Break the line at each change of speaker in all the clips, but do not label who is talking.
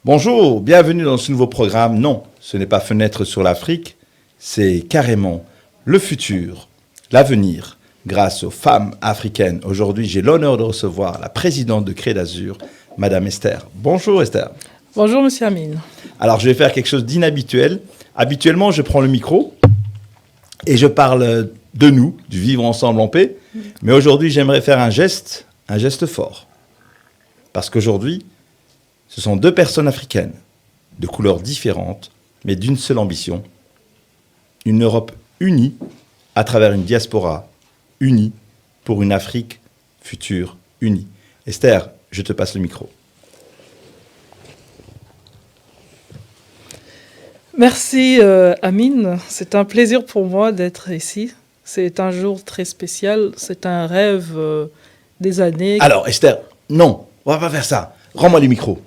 Bonjour, bienvenue dans ce nouveau programme. Non, ce n'est pas Fenêtre sur l'Afrique, c'est carrément le futur, l'avenir, grâce aux femmes africaines. Aujourd'hui, j'ai l'honneur de recevoir la présidente de Créd'Azur, Madame Esther. Bonjour Esther.
Bonjour Monsieur Amine.
Alors, je vais faire quelque chose d'inhabituel. Habituellement, je prends le micro et je parle de nous, du vivre ensemble en paix. Mais aujourd'hui, j'aimerais faire un geste fort. Parce qu'aujourd'hui, ce sont deux personnes africaines, de couleurs différentes, mais d'une seule ambition. Une Europe unie à travers une diaspora unie pour une Afrique future unie. Esther, je te passe le micro.
Merci Amine, c'est un plaisir pour moi d'être ici. C'est un jour très spécial, c'est un rêve des années.
Alors Esther, non, on va pas faire ça. Rends-moi le micro.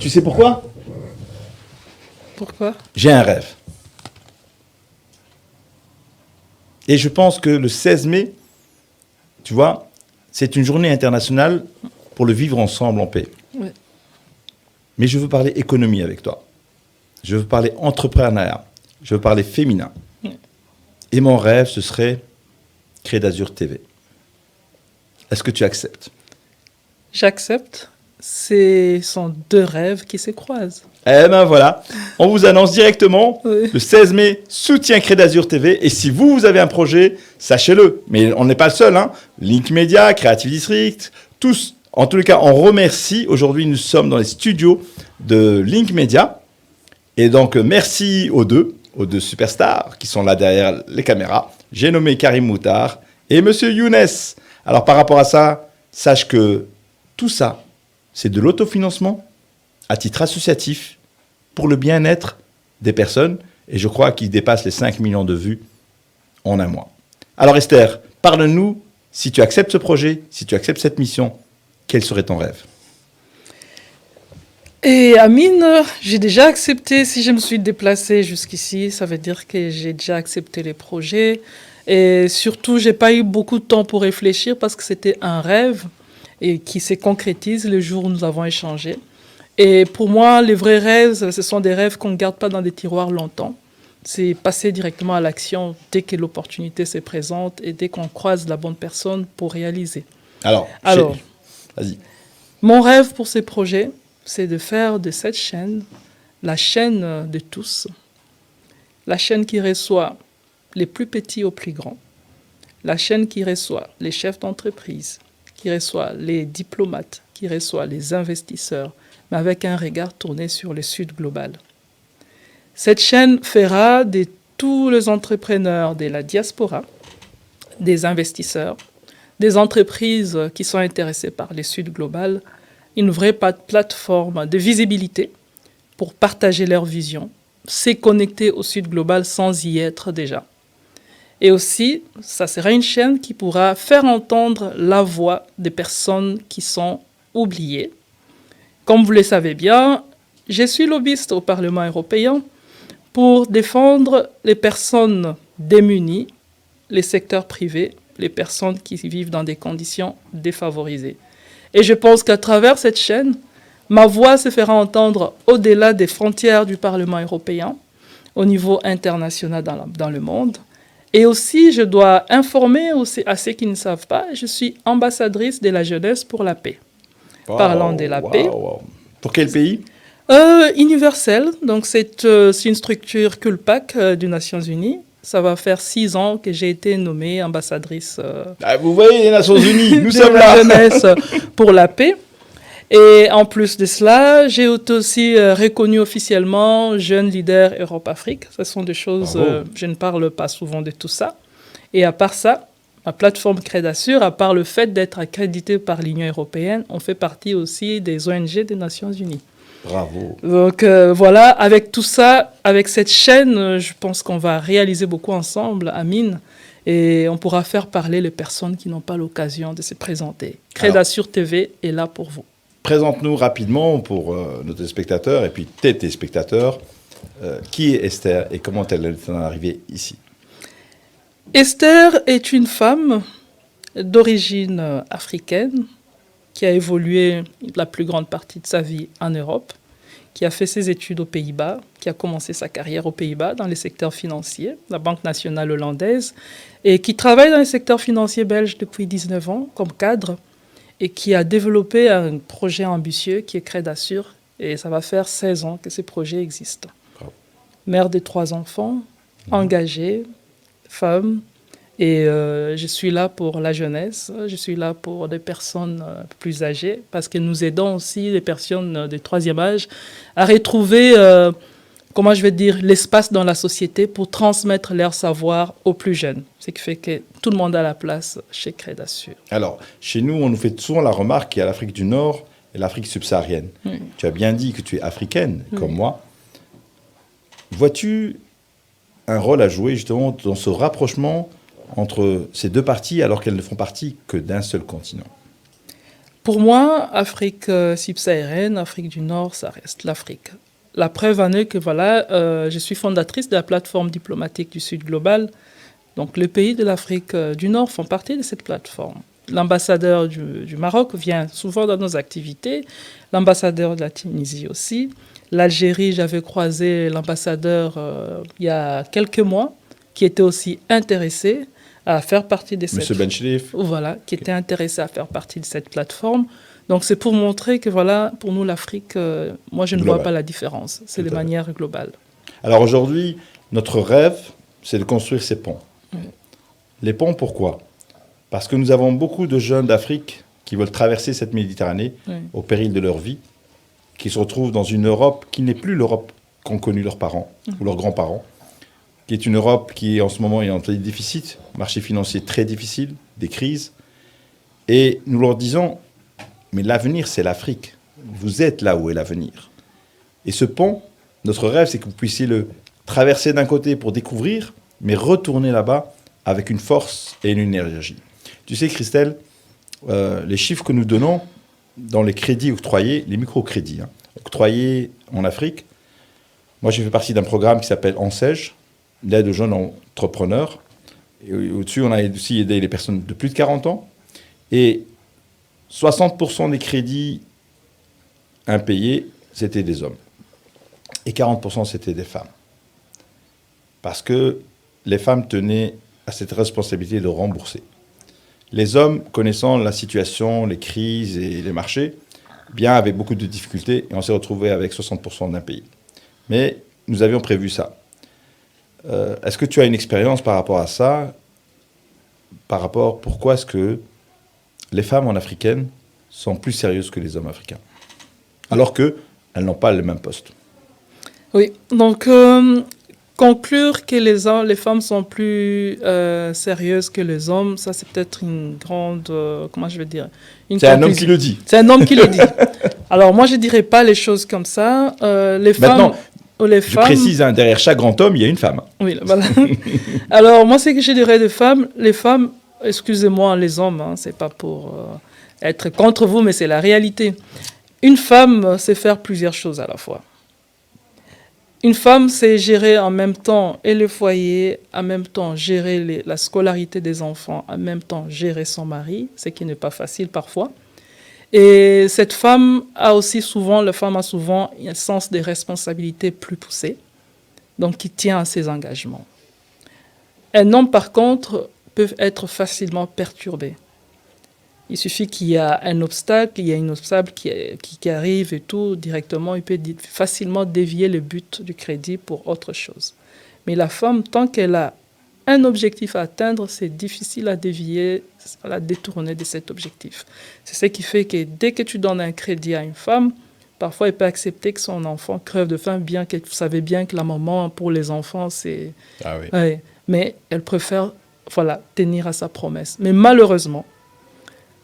Tu sais pourquoi ?
Pourquoi ?
J'ai un rêve. Et je pense que le 16 mai, tu vois, c'est une journée internationale pour le vivre ensemble en paix.
Ouais.
Mais je veux parler économie avec toi. Je veux parler entrepreneuriat. Je veux parler féminin.
Ouais.
Et mon rêve, ce serait Créd'Azur TV. Est-ce que tu acceptes ?
J'accepte. Ce sont deux rêves qui se croisent.
Eh ben voilà, on vous annonce directement,
Oui.
le 16 mai, soutien Créd'Azur TV. Et si vous avez un projet, sachez-le. Mais on n'est pas le seul, hein. Link Media, Creative District, tous. En tous les cas, on remercie. Aujourd'hui, nous sommes dans les studios de Link Media. Et donc, merci aux deux superstars qui sont là derrière les caméras. J'ai nommé Karim Moutard et Monsieur Younes. Alors, par rapport à ça, sache que tout ça, c'est de l'autofinancement à titre associatif pour le bien-être des personnes. Et je crois qu'il dépasse les 5 millions de vues en un mois. Alors Esther, parle-nous, si tu acceptes ce projet, si tu acceptes cette mission, quel serait ton rêve ?
Et Amine, j'ai déjà accepté, si je me suis déplacée jusqu'ici, ça veut dire que j'ai déjà accepté les projets. Et surtout, j'ai pas eu beaucoup de temps pour réfléchir parce que c'était un rêve et qui se concrétise le jour où nous avons échangé. Et pour moi, les vrais rêves, ce sont des rêves qu'on ne garde pas dans des tiroirs longtemps. C'est passer directement à l'action dès que l'opportunité se présente et dès qu'on croise la bonne personne pour réaliser.
Alors, vas-y.
Mon rêve pour ces projets, c'est de faire de cette chaîne la chaîne de tous. La chaîne qui reçoit les plus petits aux plus grands. La chaîne qui reçoit les chefs d'entreprise, qui reçoit les diplomates, qui reçoit les investisseurs, mais avec un regard tourné sur le Sud global. Cette chaîne fera de tous les entrepreneurs de la diaspora, des investisseurs, des entreprises qui sont intéressées par le Sud global, une vraie plateforme de visibilité pour partager leur vision, se connecter au Sud global sans y être déjà. Et aussi, ça sera une chaîne qui pourra faire entendre la voix des personnes qui sont oubliées. Comme vous le savez bien, je suis lobbyiste au Parlement européen pour défendre les personnes démunies, les secteurs privés, les personnes qui vivent dans des conditions défavorisées. Et je pense qu'à travers cette chaîne, ma voix se fera entendre au-delà des frontières du Parlement européen, au niveau international dans le monde. Et aussi, je dois informer aussi à ceux qui ne savent pas, je suis ambassadrice de la jeunesse pour la paix. Parlant de la paix.
Pour quel pays ?
Universel, donc c'est une structure CULPAC des Nations Unies. Ça va faire 6 ans que j'ai été nommée ambassadrice
vous voyez, les Nations Unies, nous
de
sommes
la
là.
jeunesse pour la paix. Et en plus de cela, j'ai été aussi reconnue officiellement jeune leader Europe-Afrique. Ce sont des choses, je ne parle pas souvent de tout ça. Et à part ça, ma plateforme Créd'Azur, à part le fait d'être accréditée par l'Union européenne, on fait partie aussi des ONG des Nations Unies.
Bravo.
Donc voilà, avec tout ça, avec cette chaîne, je pense qu'on va réaliser beaucoup ensemble, Amine, et on pourra faire parler les personnes qui n'ont pas l'occasion de se présenter. Créd'Azur TV est là pour vous.
Présente-nous rapidement pour nos téléspectateurs et puis tes téléspectateurs, qui est Esther et comment elle est arrivée ici.
Esther est une femme d'origine africaine qui a évolué la plus grande partie de sa vie en Europe, qui a fait ses études aux Pays-Bas, qui a commencé sa carrière aux Pays-Bas dans les secteurs financiers, la Banque nationale hollandaise, et qui travaille dans le secteur financier belge depuis 19 ans comme cadre, et qui a développé un projet ambitieux qui est Crédassure, et ça va faire 16 ans que ce projet existe.
Bravo.
Mère de 3 enfants, engagée, femme, et je suis là pour la jeunesse, je suis là pour des personnes plus âgées, parce que nous aidons aussi les personnes de 3e âge à retrouver, comment je vais dire, l'espace dans la société pour transmettre leur savoir aux plus jeunes. Ce qui fait que tout le monde a la place chez Crédassure.
Alors, chez nous, on nous fait souvent la remarque qu'il y a l'Afrique du Nord et l'Afrique subsaharienne. Tu as bien dit que tu es africaine, comme moi. Vois-tu un rôle à jouer justement dans ce rapprochement entre ces deux parties alors qu'elles ne font partie que d'un seul continent?
Pour moi, Afrique subsaharienne, Afrique du Nord, ça reste l'Afrique. La preuve en est que voilà, je suis fondatrice de la plateforme diplomatique du Sud global. Donc les pays de l'Afrique du Nord font partie de cette plateforme. L'ambassadeur du Maroc vient souvent dans nos activités, l'ambassadeur de la Tunisie aussi. L'Algérie, j'avais croisé l'ambassadeur il y a quelques mois, qui était aussi intéressé à faire partie de cette...
Monsieur Benchlif.
Voilà, qui était intéressé à faire partie de cette plateforme. Donc c'est pour montrer que voilà, pour nous l'Afrique, moi je ne vois pas la différence. C'est de manière globale.
Alors aujourd'hui, notre rêve, c'est de construire ces ponts. Les ponts, pourquoi? Parce que nous avons beaucoup de jeunes d'Afrique qui veulent traverser cette Méditerranée au péril de leur vie, qui se retrouvent dans une Europe qui n'est plus l'Europe qu'ont connue leurs parents ou leurs grands-parents, qui est une Europe qui, en ce moment, est en plein déficit, marché financier très difficile, des crises. Et nous leur disons, mais l'avenir, c'est l'Afrique. Vous êtes là où est l'avenir. Et ce pont, notre rêve, c'est que vous puissiez le traverser d'un côté pour découvrir, mais retourner là-bas avec une force et une énergie. Tu sais, Christelle, les chiffres que nous donnons dans les crédits octroyés, les microcrédits octroyés en Afrique, moi, j'ai fait partie d'un programme qui s'appelle ANSEJ, l'aide aux jeunes entrepreneurs. Et au-dessus, on a aussi aidé les personnes de plus de 40 ans. Et 60% des crédits impayés, c'était des hommes. Et 40%, c'était des femmes. Parce que les femmes tenaient à cette responsabilité de rembourser. Les hommes, connaissant la situation, les crises et les marchés, bien, avaient beaucoup de difficultés et on s'est retrouvé avec 60% d'impayés. Mais nous avions prévu ça. Est-ce que tu as une expérience par rapport à ça? Pourquoi est-ce que les femmes en africaines sont plus sérieuses que les hommes africains, alors qu'elles n'ont pas le même poste?
Oui, donc conclure que les femmes sont plus sérieuses que les hommes, ça c'est peut-être une grande, comment je vais dire,
c'est un homme qui le dit.
C'est un homme qui le dit. Alors moi je dirais pas les choses comme ça. Les femmes...
Je précise, derrière chaque grand homme, il y a une femme.
Oui, voilà. Alors, moi, ce que je dirais des femmes, les femmes, excusez-moi les hommes, c'est pas pour être contre vous, mais c'est la réalité. Une femme sait faire plusieurs choses à la fois. Une femme sait gérer en même temps et le foyer, en même temps gérer la scolarité des enfants, en même temps gérer son mari, ce qui n'est pas facile parfois. Et cette femme la femme a souvent un sens des responsabilités plus poussé, donc qui tient à ses engagements. Un homme, par contre, peut être facilement perturbé. Il suffit qu'il y ait un obstacle, qui arrive et tout, directement, il peut facilement dévier le but du crédit pour autre chose. Mais la femme, tant qu'elle a un objectif à atteindre, c'est difficile à dévier, à la détourner de cet objectif. C'est ce qui fait que dès que tu donnes un crédit à une femme, parfois elle peut accepter que son enfant crève de faim, bien qu'elle savait bien que la maman, pour les enfants, c'est...
Ah oui.
Ouais. Mais elle préfère tenir à sa promesse. Mais malheureusement,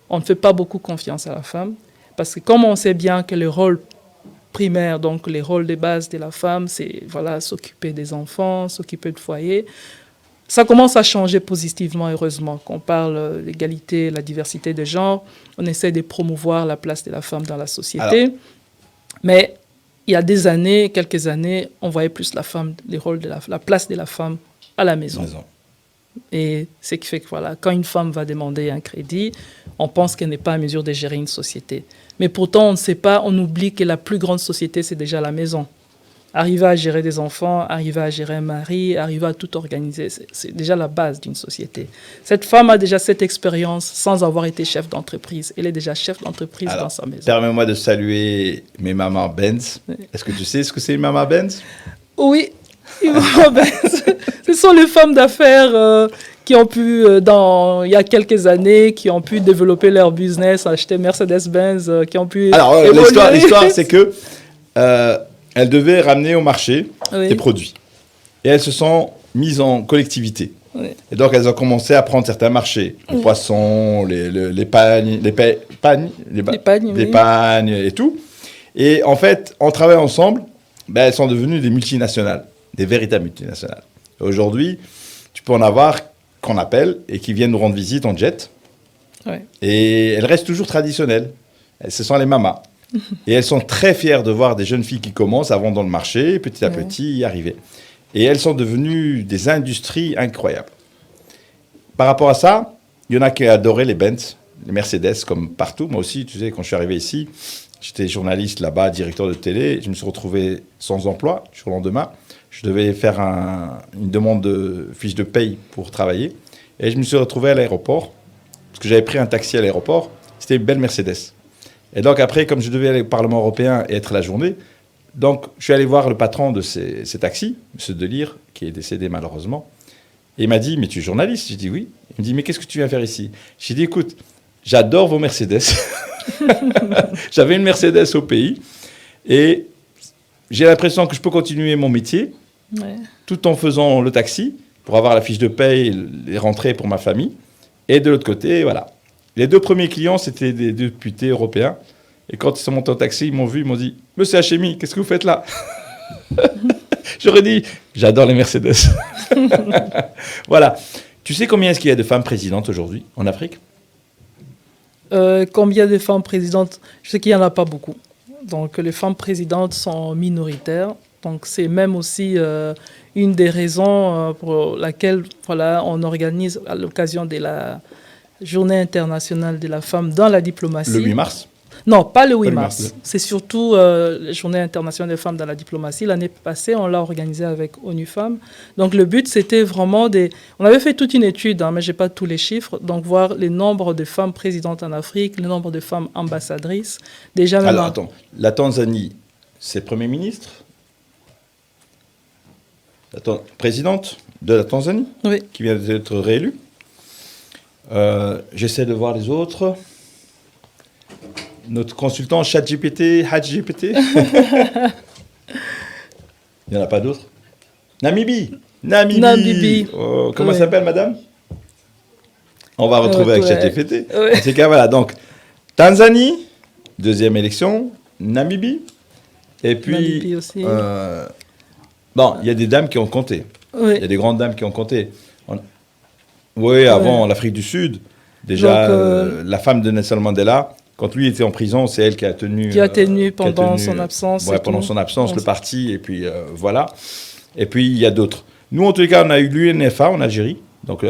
on ne fait pas beaucoup confiance à la femme, parce que comme on sait bien que le rôle primaire, donc les rôles de base de la femme, c'est s'occuper des enfants, s'occuper du foyer. Ça commence à changer positivement, heureusement. Quand on parle de l'égalité, la diversité de genre, on essaie de promouvoir la place de la femme dans la société. Mais il y a quelques années, on voyait plus la place de la femme à la maison. Et ce qui fait que voilà, quand une femme va demander un crédit, on pense qu'elle n'est pas à mesure de gérer une société. Mais pourtant, on ne sait pas, on oublie que la plus grande société, c'est déjà la maison. Arriver à gérer des enfants, arriver à gérer un mari, arriver à tout organiser, c'est déjà la base d'une société. Cette femme a déjà cette expérience sans avoir été chef d'entreprise. Elle est déjà chef d'entreprise dans sa maison.
Permets-moi de saluer mes mamans Benz. Oui. Est-ce que tu sais ce que c'est une maman Benz?
Oui, ce sont les femmes d'affaires qui ont pu, il y a quelques années, qui ont pu développer leur business, acheter Mercedes-Benz, qui ont pu...
Alors, l'histoire, c'est que elles devaient ramener au marché des produits. Et elles se sont mises en collectivité. Oui. Et donc, elles ont commencé à prendre certains marchés. Les poissons, les pagnes, les pagnes et tout. Et en fait, en travaillant ensemble, elles sont devenues des multinationales, des véritables multinationales. Aujourd'hui, tu peux en avoir qu'on appelle et qui viennent nous rendre visite en jet. Ouais. Et elles restent toujours traditionnelles. Ce sont les mamas. Et elles sont très fières de voir des jeunes filles qui commencent à vendre dans le marché, petit à petit y arriver. Et elles sont devenues des industries incroyables. Par rapport à ça, il y en a qui adoraient les Benz, les Mercedes, comme partout. Moi aussi, tu sais, quand je suis arrivé ici, j'étais journaliste là-bas, directeur de télé. Je me suis retrouvé sans emploi du jour au lendemain. Je devais faire une demande de fiche de paye pour travailler. Et je me suis retrouvé à l'aéroport, parce que j'avais pris un taxi à l'aéroport. C'était une belle Mercedes. Et donc après, comme je devais aller au Parlement européen et être la journée, donc je suis allé voir le patron de ces taxis, M. Delire, qui est décédé malheureusement. Et il m'a dit, mais tu es journaliste? J'ai dit oui. Il me dit, mais qu'est-ce que tu viens faire ici? J'ai dit, écoute, j'adore vos Mercedes. J'avais une Mercedes au pays. Et j'ai l'impression que je peux continuer mon métier tout en faisant le taxi pour avoir la fiche de paye, les rentrées pour ma famille. Et de l'autre côté, voilà. Les deux premiers clients, c'était des députés européens. Et quand ils sont montés au taxi, ils m'ont vu, ils m'ont dit « Monsieur Hachemi, qu'est-ce que vous faites là ?» J'aurais dit « J'adore les Mercedes. » Voilà. Tu sais combien est-ce qu'il y a de femmes présidentes aujourd'hui en Afrique?
Combien de femmes présidentes? Je sais qu'il n'y en a pas beaucoup. Donc, les femmes présidentes sont minoritaires. Donc, c'est même aussi une des raisons pour laquelle on organise à l'occasion de la Journée internationale de la femme dans la diplomatie.
Le 8 mars?
Non, pas le 8 mars. C'est surtout la Journée internationale des femmes dans la diplomatie. L'année passée, on l'a organisée avec ONU Femmes. Donc, le but, c'était vraiment On avait fait toute une étude, mais je n'ai pas tous les chiffres. Donc, voir le nombre de femmes présidentes en Afrique, le nombre de femmes ambassadrices. Déjà, même
alors, attends. La Tanzanie, c'est le Premier ministre? La présidente de la Tanzanie?
Oui.
Qui vient d'être réélue? J'essaie de voir les autres. Notre consultant ChatGPT, HatGPT. Il n'y en a pas d'autres. Namibie. Oh, comment s'appelle, madame? On va retrouver avec ChatGPT. En tout cas, voilà. Donc, Tanzanie, deuxième élection. Namibie. Et puis,
Namibie aussi.
Bon, il y a des dames qui ont compté.
Oui.
Il y a des grandes dames qui ont compté. Oui, avant l'Afrique du Sud, déjà, la femme de Nelson Mandela, quand lui était en prison, c'est elle qui a tenu...
pendant son absence.
Ouais, pendant son absence, le parti, et puis voilà. Et puis, il y a d'autres. Nous, en tout cas, on a eu l'UNFA en Algérie. Donc,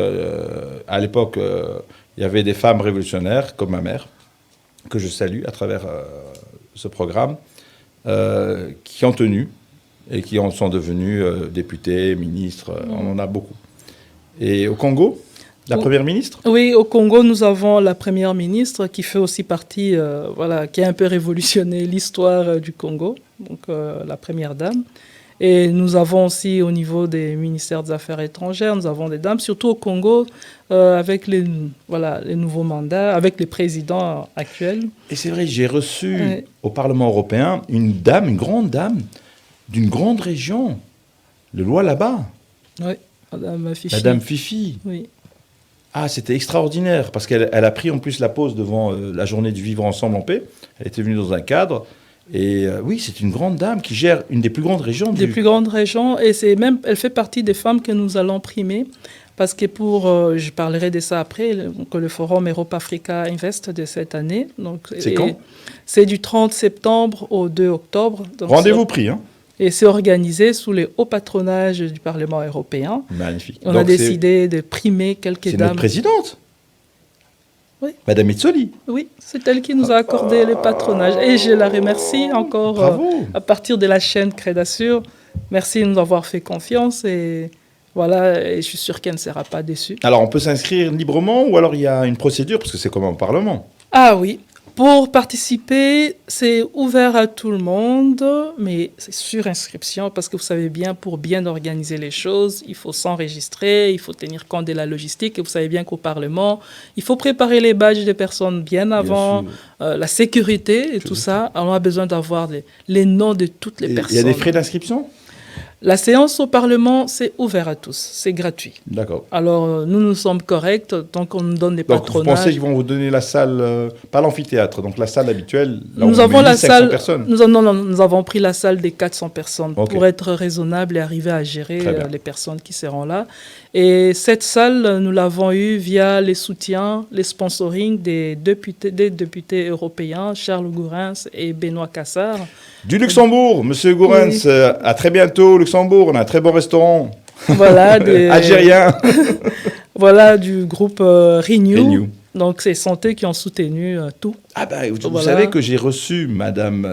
à l'époque, il y avait des femmes révolutionnaires, comme ma mère, que je salue à travers ce programme, qui ont tenu et qui en sont devenues députées, ministres, on en a beaucoup. Et au Congo, la première ministre?
Oui, au Congo, nous avons la première ministre qui fait aussi partie, qui a un peu révolutionné l'histoire du Congo, donc la première dame. Et nous avons aussi au niveau des ministères des Affaires étrangères, nous avons des dames, surtout au Congo, avec les nouveaux mandats, avec les présidents actuels.
Et c'est vrai, j'ai reçu au Parlement européen une grande dame, d'une grande région, le Lualaba.
Oui, Madame Fifi.
Madame Fifi.
Oui.
Ah, c'était extraordinaire, parce qu'elle a pris en plus la pause devant la journée du Vivre Ensemble en paix. Elle était venue dans un cadre. Et oui, c'est une grande dame qui gère une des plus grandes régions.
Des plus grandes régions. Et elle fait partie des femmes que nous allons primer. Parce que je parlerai de ça après, le Forum Europe Africa Invest de cette année. Donc,
c'est quand?
C'est du 30 septembre au 2 octobre.
Rendez-vous pris, hein?
Et c'est organisé sous les hauts patronages du Parlement européen.
Magnifique.
On a décidé de primer quelques
c'est
dames.
notre présidente.
Oui.
Madame Mezzoli.
Oui, c'est elle qui nous a accordé les patronages. Et je la remercie encore à partir de la chaîne Crédasur. Merci de nous avoir fait confiance et voilà, et je suis sûr qu'elle ne sera pas déçue.
Alors, on peut s'inscrire librement ou alors il y a une procédure parce que c'est comme au Parlement.
Ah oui, pour participer, c'est ouvert à tout le monde, mais c'est sur inscription parce que vous savez bien, pour bien organiser les choses, il faut s'enregistrer, il faut tenir compte de la logistique et vous savez bien qu'au Parlement, il faut préparer les badges des personnes bien avant, la sécurité et tout ça. Alors, on a besoin d'avoir les noms de toutes les personnes.
Il y a des frais d'inscription ?
La séance au Parlement, c'est ouvert à tous, c'est gratuit.
D'accord.
Alors, nous sommes corrects, donc on nous donne des patronages.
Vous pensez qu'ils vont vous donner la salle, pas l'amphithéâtre, donc la salle habituelle, là
nous avons la salle,
personnes.
Nous avons pris la salle des 400 personnes pour être raisonnable et arriver à gérer les personnes qui seront là. Et cette salle, nous l'avons eue via les soutiens, les sponsorings des députés européens, Charles Goerens et Benoît Cassard.
Du Luxembourg, Monsieur Goerens, à très bientôt au Luxembourg, on a un très bon restaurant.
Voilà,
algérien.
Voilà, du groupe Renew. Donc, c'est Santé qui ont soutenu tout.
Ah ben, vous savez que j'ai reçu Madame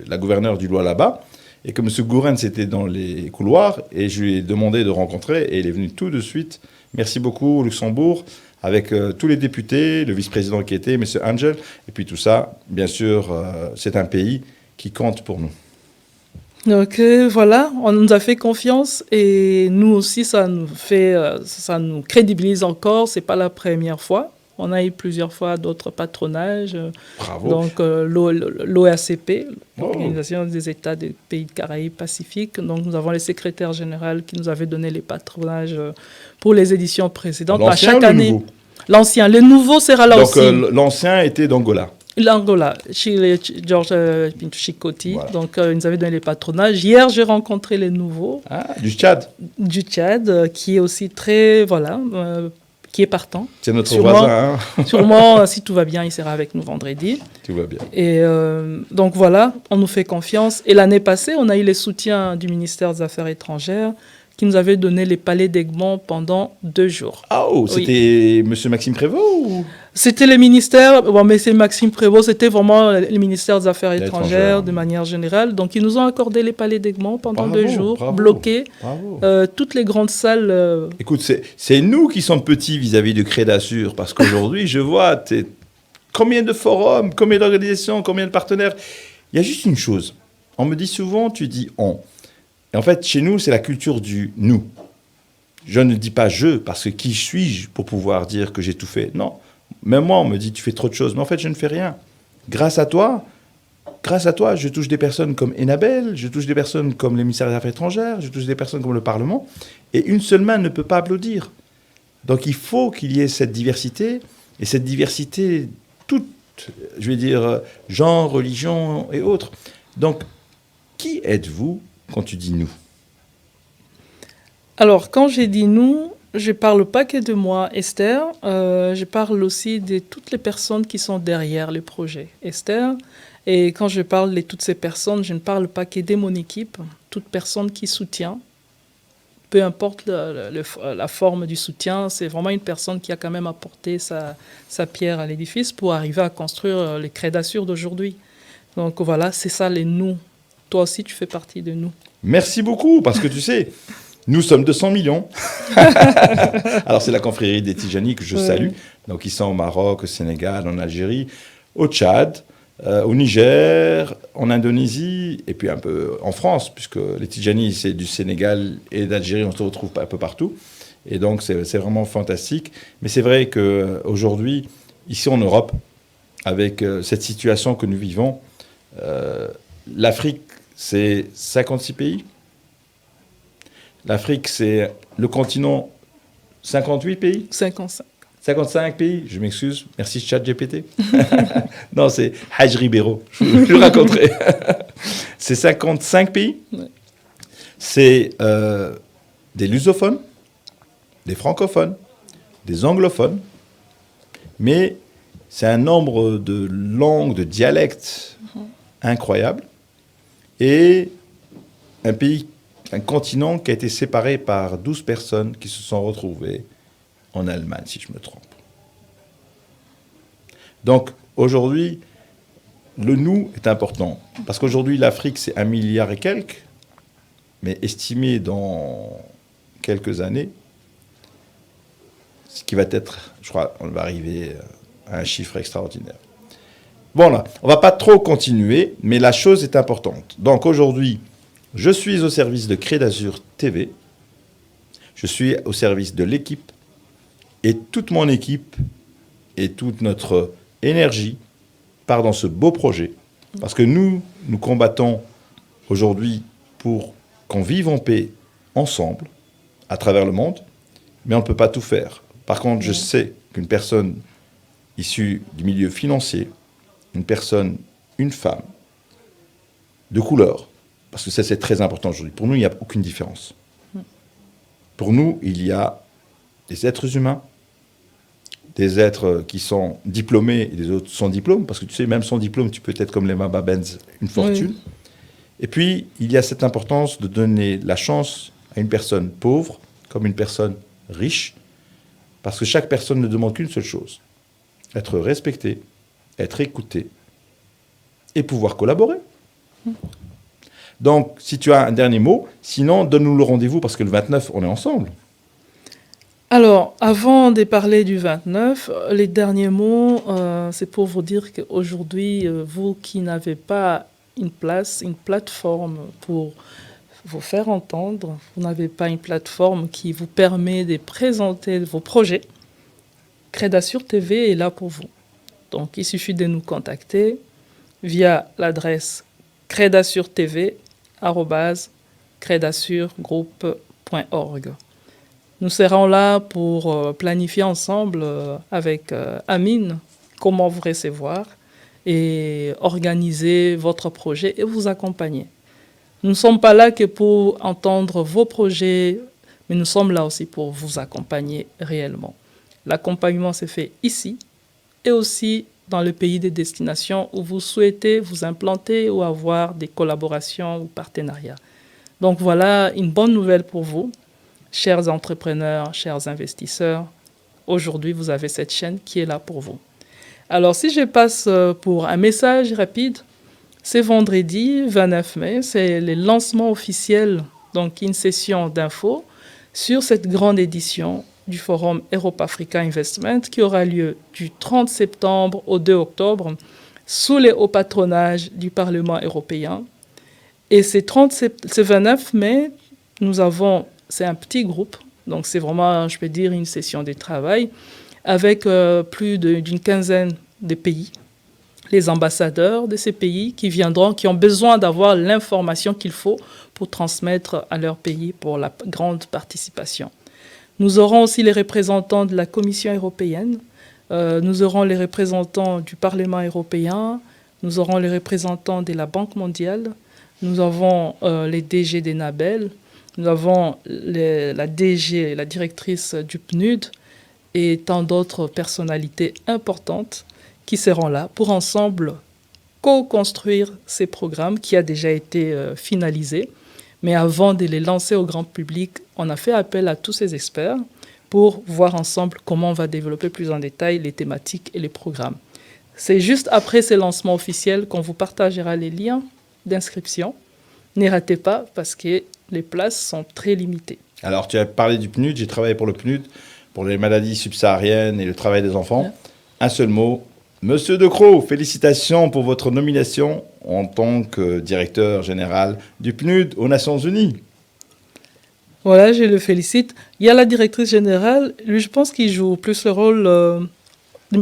la gouverneure du Lois-là-bas et que Monsieur Goerens était dans les couloirs et je lui ai demandé de rencontrer et il est venu tout de suite. Merci beaucoup au Luxembourg avec tous les députés, le vice-président qui était, Monsieur Angel, et puis tout ça, bien sûr, c'est un pays qui compte pour nous.
Donc voilà, on nous a fait confiance et nous aussi, ça nous crédibilise encore. C'est pas la première fois. On a eu plusieurs fois d'autres patronages.
Bravo.
Donc l'OACP, l'Organisation des États des Pays de Caraïbes Pacifique. Donc nous avons le secrétaire général qui nous avait donné les patronages pour les éditions précédentes.
L'ancien
chaque
ou le
année.
Nouveau?
L'ancien. Le nouveau sera là aussi.
Donc l'ancien était d'Angola.
L'Angola, Georges Pinto Chicotti. Voilà. Donc, ils nous avaient donné les patronages. Hier, j'ai rencontré les nouveaux.
Ah, du Tchad.
Du Tchad, qui est aussi très, qui est partant.
C'est notre voisin. Hein.
Sûrement, si tout va bien, il sera avec nous vendredi.
Tout va bien.
Et donc voilà, on nous fait confiance. Et l'année passée, on a eu les soutiens du ministère des Affaires étrangères qui nous avait donné les palais d'Egmont pendant 2 jours.
Ah, c'était M. Maxime Prévost ou...
C'était les ministères, mais c'est Maxime Prévost, c'était vraiment les ministères des Affaires étrangères de manière générale. Donc, ils nous ont accordé les palais d'Egmont pendant 2 jours, bloqués. Toutes les grandes salles...
Écoute, c'est nous qui sommes petits vis-à-vis de Crédasur, parce qu'aujourd'hui, je vois combien de forums, combien d'organisations, combien de partenaires. Il y a juste une chose. On me dit souvent, tu dis « on ». Et en fait, chez nous, c'est la culture du « nous ». Je ne dis pas « je », parce que qui suis-je pour pouvoir dire que j'ai tout fait? Non. Même moi, on me dit « tu fais trop de choses ». Mais en fait, je ne fais rien. Grâce à toi, je touche des personnes comme Enabel, je touche des personnes comme les ministères des Affaires étrangères, je touche des personnes comme le Parlement. Et une seule main ne peut pas applaudir. Donc, il faut qu'il y ait cette diversité. Et cette diversité, toute, je vais dire, genre, religion et autres. Donc, qui êtes-vous quand tu dis « nous » ?
Alors, quand j'ai dit « nous », je ne parle pas que de moi, Esther. Je parle aussi de toutes les personnes qui sont derrière le projet, Esther. Et quand je parle de toutes ces personnes, je ne parle pas que de mon équipe. Toute personne qui soutient, peu importe la forme du soutien, c'est vraiment une personne qui a quand même apporté sa pierre à l'édifice pour arriver à construire les Crédasur d'aujourd'hui. Donc voilà, c'est ça les « nous ». Toi aussi, tu fais partie de nous.
Merci beaucoup, parce que tu sais, nous sommes 200 millions. Alors, c'est la confrérie des Tidjani que je salue. Donc, ils sont au Maroc, au Sénégal, en Algérie, au Tchad, au Niger, en Indonésie, et puis un peu en France, puisque les Tidjani, c'est du Sénégal et d'Algérie, on se retrouve un peu partout. Et donc, c'est vraiment fantastique. Mais c'est vrai qu'aujourd'hui, ici en Europe, avec cette situation que nous vivons, l'Afrique, c'est 56 pays. L'Afrique, c'est le continent 58 pays.
55.
55 pays, je m'excuse. Merci ChatGPT. Non, c'est Haj Ribeiro. Je le raconterai. C'est 55 pays. Ouais. C'est des lusophones, des francophones, des anglophones. Mais c'est un nombre de langues, de dialectes incroyables. Et un pays, un continent qui a été séparé par 12 personnes qui se sont retrouvées en Allemagne, si je me trompe. Donc, aujourd'hui, le nous est important. Parce qu'aujourd'hui, l'Afrique, c'est 1 milliard et quelques, mais estimé dans quelques années, ce qui va être, je crois, on va arriver à un chiffre extraordinaire. Bon là, on ne va pas trop continuer, mais la chose est importante. Donc aujourd'hui, je suis au service de Créd'Azur TV, je suis au service de l'équipe, et toute mon équipe et toute notre énergie part dans ce beau projet, parce que nous combattons aujourd'hui pour qu'on vive en paix ensemble, à travers le monde, mais on ne peut pas tout faire. Par contre, je sais qu'une personne issue du milieu financier, une femme, de couleur, parce que ça c'est très important aujourd'hui. Pour nous, il n'y a aucune différence. Pour nous, il y a des êtres humains, des êtres qui sont diplômés et des autres sans diplôme, parce que tu sais, même sans diplôme, tu peux être comme les Maba Benz, une fortune. Oui. Et puis, il y a cette importance de donner la chance à une personne pauvre comme une personne riche, parce que chaque personne ne demande qu'une seule chose, être respectée, être écoutée et pouvoir collaborer. Donc, si tu as un dernier mot, sinon, donne-nous le rendez-vous, parce que le 29, on est ensemble.
Alors, avant de parler du 29, les derniers mots, c'est pour vous dire qu'aujourd'hui, vous qui n'avez pas une place, une plateforme pour vous faire entendre, vous n'avez pas une plateforme qui vous permet de présenter vos projets, Créd'Azur TV est là pour vous. Donc, il suffit de nous contacter via l'adresse credazurtv@credazurgroup.org. Nous serons là pour planifier ensemble avec Amine comment vous recevoir et organiser votre projet et vous accompagner. Nous ne sommes pas là que pour entendre vos projets, mais nous sommes là aussi pour vous accompagner réellement. L'accompagnement se fait ici et aussi dans le pays de destination où vous souhaitez vous implanter ou avoir des collaborations ou partenariats. Donc voilà une bonne nouvelle pour vous, chers entrepreneurs, chers investisseurs. Aujourd'hui, vous avez cette chaîne qui est là pour vous. Alors, si je passe pour un message rapide, c'est vendredi 29 mai, c'est le lancement officiel, donc une session d'infos sur cette grande édition du Forum Europe Africa Investment qui aura lieu du 30 septembre au 2 octobre sous les hauts patronages du Parlement européen. Et ce 29 mai, c'est un petit groupe, donc c'est vraiment, je peux dire, une session de travail avec plus d'une quinzaine de pays, les ambassadeurs de ces pays qui viendront, qui ont besoin d'avoir l'information qu'il faut pour transmettre à leur pays pour la grande participation. Nous aurons aussi les représentants de la Commission européenne, nous aurons les représentants du Parlement européen, nous aurons les représentants de la Banque mondiale, nous avons les DG des NABEL, nous avons la DG, la directrice du PNUD et tant d'autres personnalités importantes qui seront là pour ensemble co-construire ces programmes qui a déjà été finalisés. Mais avant de les lancer au grand public, on a fait appel à tous ces experts pour voir ensemble comment on va développer plus en détail les thématiques et les programmes. C'est juste après ces lancements officiels qu'on vous partagera les liens d'inscription. Ne ratez pas parce que les places sont très limitées.
Alors, tu as parlé du PNUD, j'ai travaillé pour le PNUD, pour les maladies subsahariennes et le travail des enfants. Ouais. Un seul mot. Monsieur Decroix, félicitations pour votre nomination en tant que directeur général du PNUD aux Nations Unies.
Voilà, je le félicite. Il y a la directrice générale, lui, je pense qu'il joue plus le rôle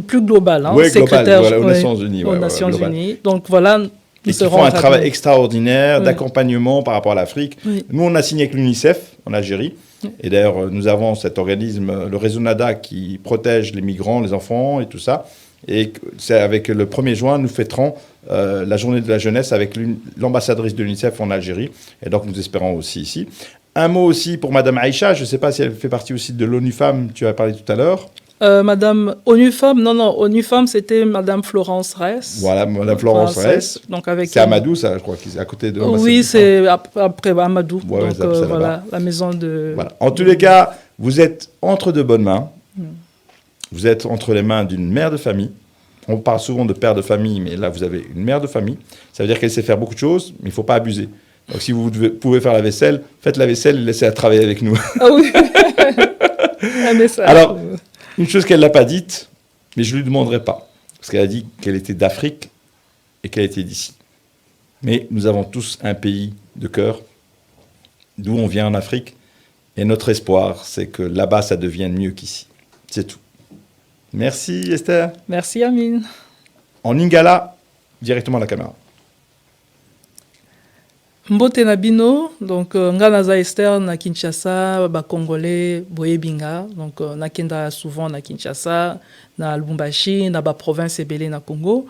plus global, hein,
oui,
secrétaire
global, voilà, aux Nations Unies.
Aux Nations Unies. Donc voilà.
Et qui font un travail extraordinaire d'accompagnement par rapport à l'Afrique. Oui. Nous, on a signé avec l'UNICEF en Algérie. Oui. Et d'ailleurs, nous avons cet organisme, le réseau NADA, qui protège les migrants, les enfants et tout ça. Et c'est avec le 1er juin, nous fêterons la journée de la jeunesse avec l'ambassadrice de l'UNICEF en Algérie. Et donc, nous espérons aussi ici. Un mot aussi pour Madame Aïcha. Je ne sais pas si elle fait partie aussi de l'ONU Femmes, tu as parlé tout à l'heure.
Madame ONU Femmes, non, ONU Femmes, c'était Madame Florence Ress.
Voilà, Madame Florence Ress.
Donc avec
c'est Amadou, ça, je crois, qui est à côté de...
Oui, c'est après Amadou.
Ouais,
donc voilà, la maison de...
Voilà. En tous les cas, vous êtes entre de bonnes mains. Vous êtes entre les mains d'une mère de famille. On parle souvent de père de famille, mais là, vous avez une mère de famille. Ça veut dire qu'elle sait faire beaucoup de choses, mais il ne faut pas abuser. Donc, si vous pouvez faire la vaisselle, faites la vaisselle et laissez-la travailler avec nous.
Ah oui. Un message.
Alors, une chose qu'elle n'a pas dite, mais je ne lui demanderai pas, parce qu'elle a dit qu'elle était d'Afrique et qu'elle était d'ici. Mais nous avons tous un pays de cœur, d'où on vient en Afrique, et notre espoir, c'est que là-bas, ça devienne mieux qu'ici. C'est tout. Merci Esther.
Merci Amine.
En lingala, directement à la caméra.
Mbote na bino, donc nga naza Esther na Kinshasa, ba Congolais boyebinga, donc nakenda souvent na Kinshasa, na Lubumbashi, na ba province ebele na Congo.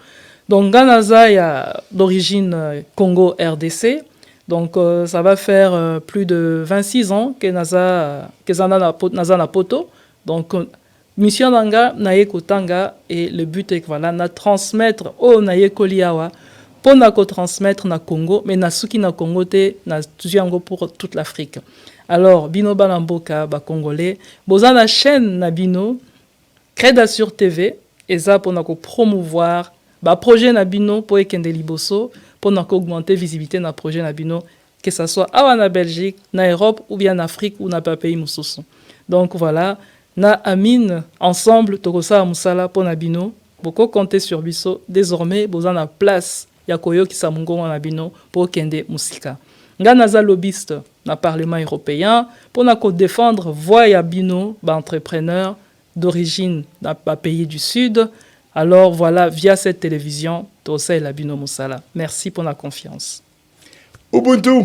Donc nga naza ya d'origine Congo RDC. Donc ça va faire plus de 26 ans que naza na poto. Donc mission nanga na yekotanga et le but est voilà na transmettre au na yekoliawa pour na ko transmettre na Congo mais na suki na Congo te na tuziango pour toute l'Afrique. Alors bino banamboka ba congolais boza na chaîne na bino Creda sur TV et ça pour na ko promouvoir ba projet na bino pour ekende liboso pour na ko augmenter visibilité na projet na bino que ça soit awa na Belgique, na Europe ou bien en Afrique ou na pa pays mususu. Donc voilà, na Amine ensemble tokosa musala pour na bino boko compter sur biso désormais boza na place ya koyo ki samungo na bino pour kende musika. Nga naza lobbyiste na Parlement européen pour na ko défendre voix ya bino ba entrepreneurs d'origine na pays du sud. Alors voilà, via cette télévision, tosa la bino musala. Merci pour la confiance.
Ubuntu.